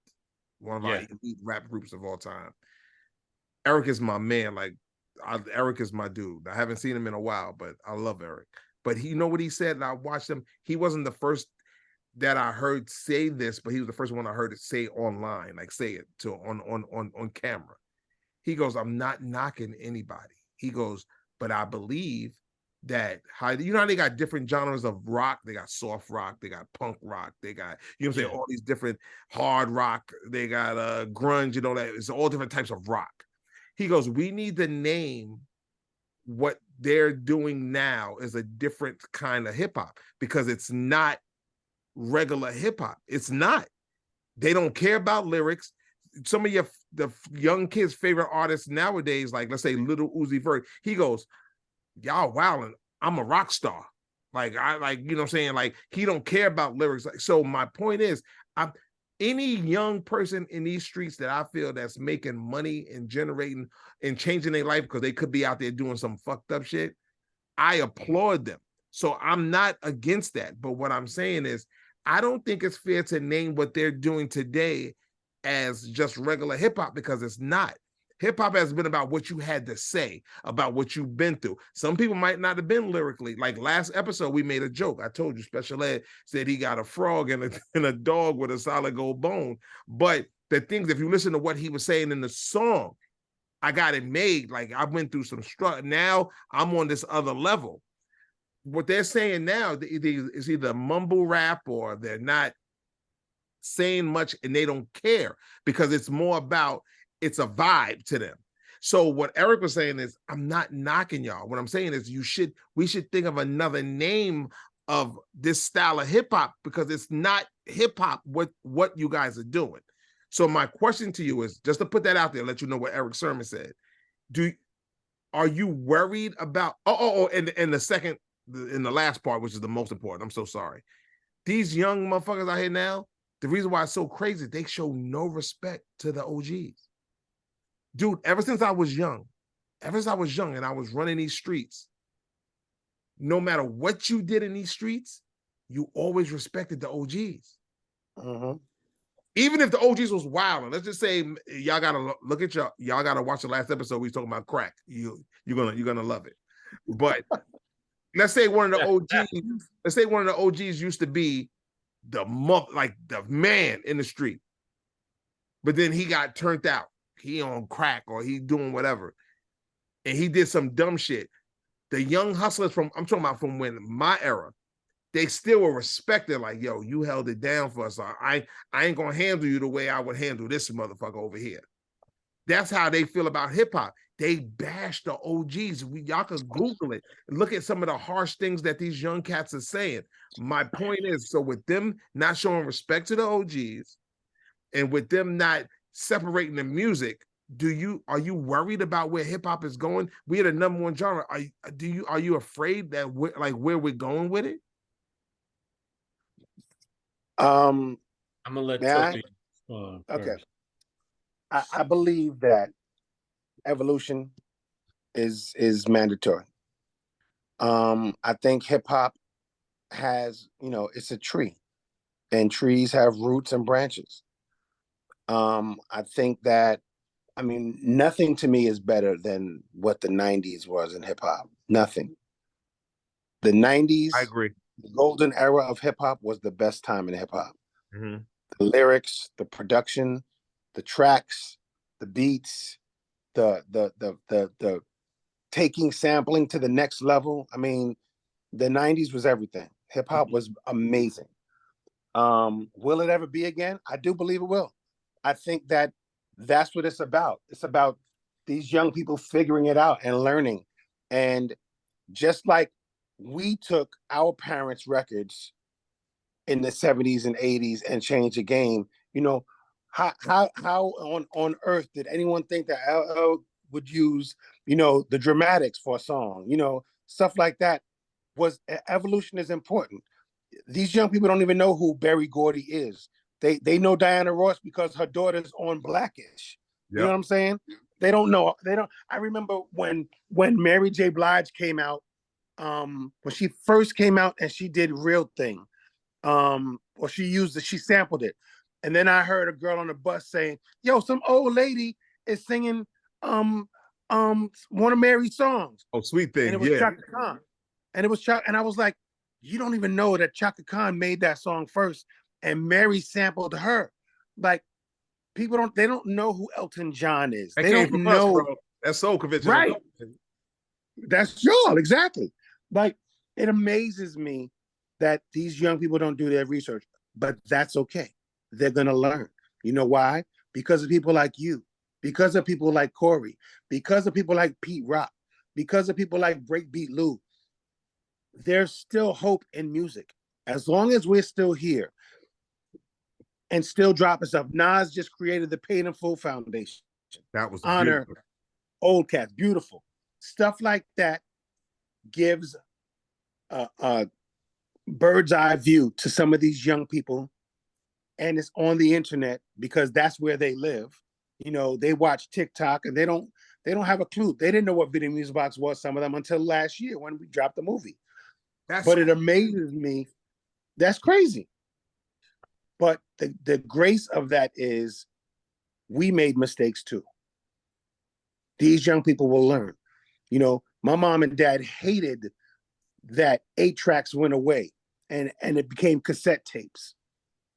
one of our elite rap groups of all time. Eric is my man. Eric is my dude. I haven't seen him in a while, but I love Eric. But you know what he said, and I watched him. He wasn't the first that I heard say this, but he was the first one I heard it say online, like say it to on camera. He goes, "I'm not knocking anybody." He goes, "But I believe that how they got different genres of rock. They got soft rock, they got punk rock, they got all these different hard rock. They got grunge. That it's all different types of rock." He goes, "We need to name what they're doing now as a different kind of hip hop because it's not regular hip hop. It's not. They don't care about lyrics. Some of the young kids' favorite artists nowadays, like let's say Little Uzi Vert, he goes, y'all wildin', I'm a rock star. Like what I'm saying? Like he don't care about lyrics. So my point is, any young person in these streets that I feel that's making money and generating and changing their life because they could be out there doing some fucked up shit, I applaud them. So I'm not against that. But what I'm saying is, I don't think it's fair to name what they're doing today as just regular hip hop because it's not. Hip hop has been about what you had to say, about what you've been through. Some people might not have been lyrically. Like last episode, we made a joke. I told you, Special Ed said he got a frog and a dog with a solid gold bone. But the things, if you listen to what he was saying in the song, I got it made. Like I went through some struggle. Now I'm on this other level. What they're saying now is either mumble rap or they're not saying much and they don't care because it's more about, it's a vibe to them. So what Eric was saying is, I'm not knocking y'all. What I'm saying is we should think of another name of this style of hip hop because it's not hip hop what you guys are doing. So my question to you is, just to put that out there, let you know what Eric Sermon said. Are you worried about, and the last part, which is the most important, I'm so sorry. These young motherfuckers out here now, the reason why it's so crazy, they show no respect to the OGs. Dude, ever since I was young and I was running these streets, no matter what you did in these streets, you always respected the OGs. Mm-hmm. Even if the OGs was wild, let's just say y'all gotta look at y'all gotta watch the last episode. We was talking about crack. You're gonna love it. But let's say one of the OGs used to be the man in the street, but then he got turned out. He on crack or he doing whatever, and he did some dumb shit. The young hustlers I'm talking about from when my era, they still were respected. Like, yo, you held it down for us. I ain't gonna handle you the way I would handle this motherfucker over here. That's how they feel about hip hop. They bash the OGs. Y'all can Google it and look at some of the harsh things that these young cats are saying. My point is, so with them not showing respect to the OGs and with them not separating the music, are you worried about where hip hop is going? We are the number one genre. Are you afraid that where we're going with it? I'm gonna let Toby. Okay. I believe that evolution is mandatory. I think hip hop has, it's a tree, and trees have roots and branches. I think that, nothing to me is better than what the 90s was in hip hop. Nothing. The 90s, I agree. The golden era of hip hop was the best time in hip hop. Mm-hmm. The lyrics, the production, the tracks, the beats, the taking sampling to the next level. The 90s was everything. Hip hop was amazing. Will it ever be again? I do believe it will. I think that that's what it's about. It's about these young people figuring it out and learning. And just like we took our parents' records in the 70s and 80s and changed the game, you know, how on earth did anyone think that LL would use, you know, the dramatics for a song, you know, stuff like that? Was evolution is important. These young people don't even know who Berry Gordy is. They know Diana Ross because her daughter's on Blackish. You know what I'm saying? They don't know. They don't. I remember when Mary J. Blige came out, when she first came out and she did Real Thing, or she sampled it, and then I heard a girl on the bus saying, "Yo, some old lady is singing one of Mary's songs." Oh, Sweet Thing, and it was Chaka Khan. And it was Chuck, and I was like, you don't even know that Chaka Khan made that song first, and Mary sampled her. Like, people don't know who Elton John is. They don't know. Us, bro. That's Soul Convention, right? That's y'all, exactly. Like, it amazes me that these young people don't do their research, but that's okay. They're gonna learn. You know why? Because of people like you, because of people like Corey, because of people like Pete Rock, because of people like Breakbeat Lou. There's still hope in music. As long as we're still here and still dropping stuff. Nas just created the Paid in Full Foundation. That was honor beautiful. Old cats, beautiful. Stuff like that gives a bird's eye view to some of these young people, and it's on the internet because that's where they live. You know, they watch TikTok and they don't have a clue. They didn't know what Video Music Box was, some of them, until last year when we dropped the movie. But it amazes me. That's crazy. But the grace of that is we made mistakes too. These young people will learn. You know, my mom and dad hated that 8-tracks went away and it became cassette tapes.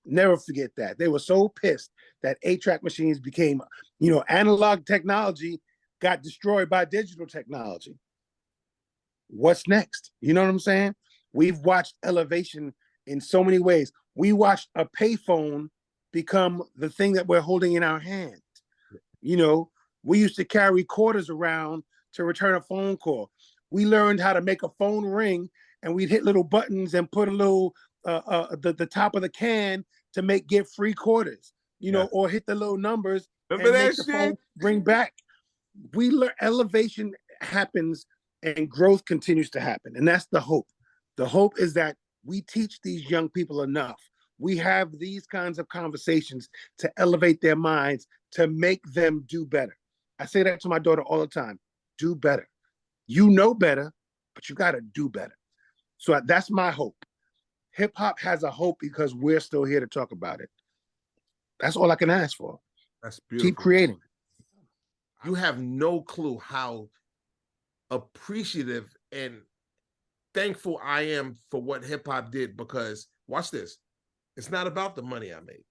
Never forget that. They were so pissed that 8-track machines became, you know, analog technology got destroyed by digital technology. What's next? You know what I'm saying? We've watched elevation in so many ways. We watched a payphone become the thing that we're holding in our hands. You know, we used to carry quarters around to return a phone call. We learned how to make a phone ring, and we'd hit little buttons and put a little the top of the can to get free quarters. You know, or hit the little numbers and make the phone ring back. We learn elevation happens and growth continues to happen, and that's the hope. The hope is that we teach these young people enough. We have these kinds of conversations to elevate their minds, to make them do better. I say that to my daughter all the time. Do better. You know better, but you got to do better. So that's my hope. Hip hop has a hope because we're still here to talk about it. That's all I can ask for. That's beautiful. Keep creating. You have no clue how appreciative and thankful I am for what hip hop did, because watch this. It's not about the money I made.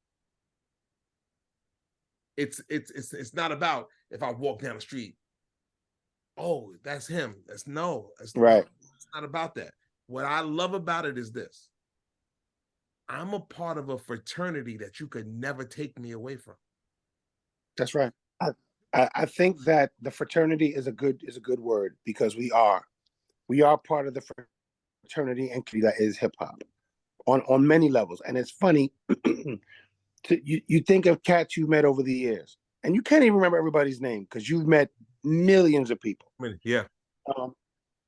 It's not about if I walk down the street, oh, that's him. It's right. It's not about that. What I love about it is this. I'm a part of a fraternity that you could never take me away from. That's right. I think that the fraternity is a good word, because we are part of the fraternity and community that is hip hop on many levels. And it's funny, you think of cats you've met over the years, and you can't even remember everybody's name because you've met millions of people. Yeah.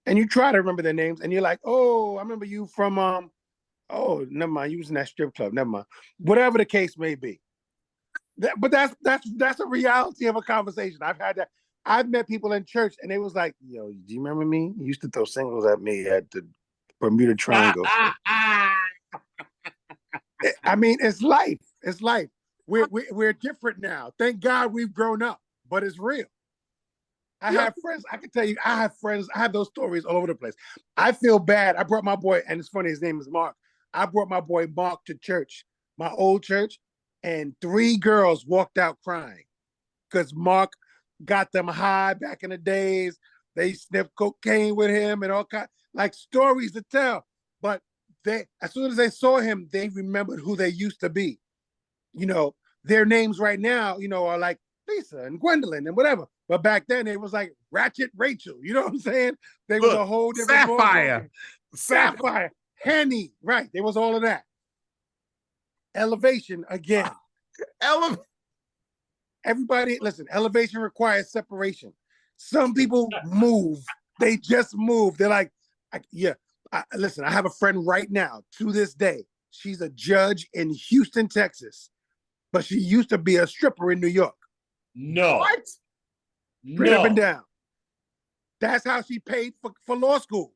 And you try to remember their names, and you're like, oh, I remember you from oh, never mind, you was in that strip club. Never mind. Whatever the case may be. But that's a reality of a conversation. I've had that. I've met people in church, and they was like, yo, do you remember me? You used to throw singles at me at the Bermuda Triangle. I mean, it's life. It's life. We're different now. Thank God we've grown up, but it's real. I have friends. I can tell you, I have friends. I have those stories all over the place. I feel bad. I brought my boy, and it's funny, his name is Mark. I brought my boy Mark to church, my old church, and 3 girls walked out crying because Mark got them high back in the days. They sniffed cocaine with him and all kinds. like stories to tell. But they, as soon as they saw him, they remembered who they used to be. You know, their names right now, you know, are like Lisa and Gwendolyn and whatever. But back then it was like Ratchet Rachel. You know what I'm saying? They was a whole different Sapphire, Henny, right? There was all of that. Elevation again. Everybody, listen, elevation requires separation. Some people move. They just move. They're like, listen, I have a friend right now to this day. She's a judge in Houston, Texas, but she used to be a stripper in New York. No. What? Straight up and down. That's how she paid for law school.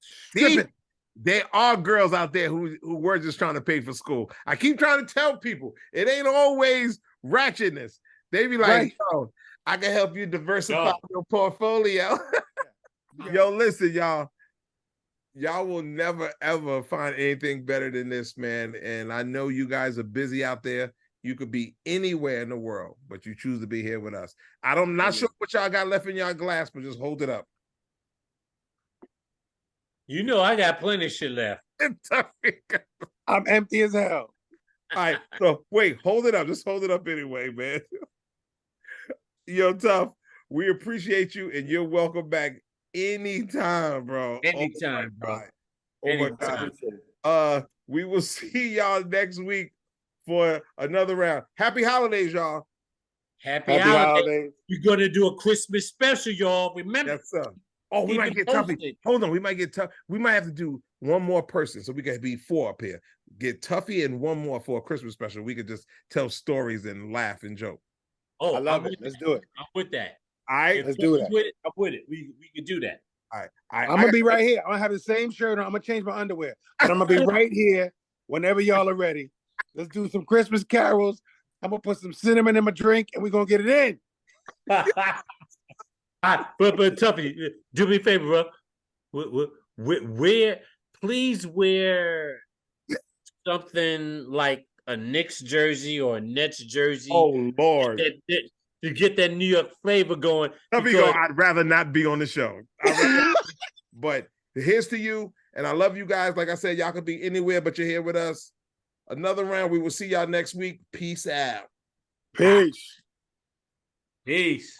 Stripping. There are girls out there who were just trying to pay for school. I keep trying to tell people it ain't always ratchetness. They be like, right. Yo, I can help you diversify your portfolio. Yo, listen, y'all. Y'all will never, ever find anything better than this, man. And I know you guys are busy out there. You could be anywhere in the world, but you choose to be here with us. I'm not sure what y'all got left in y'all glass, but just hold it up. You know I got plenty of shit left. I'm empty as hell. All right, so wait, hold it up. Just hold it up anyway, man. Yo, Tough, we appreciate you, and you're welcome back anytime, bro. Anytime, bro. Anytime. We will see y'all next week for another round. Happy holidays, y'all. Happy holidays. We're gonna do a Christmas special, y'all. Remember? Yes, sir. Oh, we might get Tuffy. Hold on, we might get tough. We might have to do one more person, so we can be 4 up here. Get Tuffy and one more for a Christmas special. We could just tell stories and laugh and joke. Oh, I love it. Let's do it. I'm with that. All right, let's do that. I'm with it. We can do that. All right. I'm gonna be right here. I'm gonna have the same shirt on. I'm gonna change my underwear, but I'm gonna be right here whenever y'all are ready. Let's do some Christmas carols. I'm gonna put some cinnamon in my drink, and we're gonna get it in. But Tuffy, do me a favor, bro. Please wear something like a Knicks jersey or a Nets jersey. Oh Lord! To get that New York flavor going. I'd rather not be on the show. But here's to you, and I love you guys. Like I said, y'all could be anywhere, but you're here with us. Another round. We will see y'all next week. Peace out. Peace. Peace.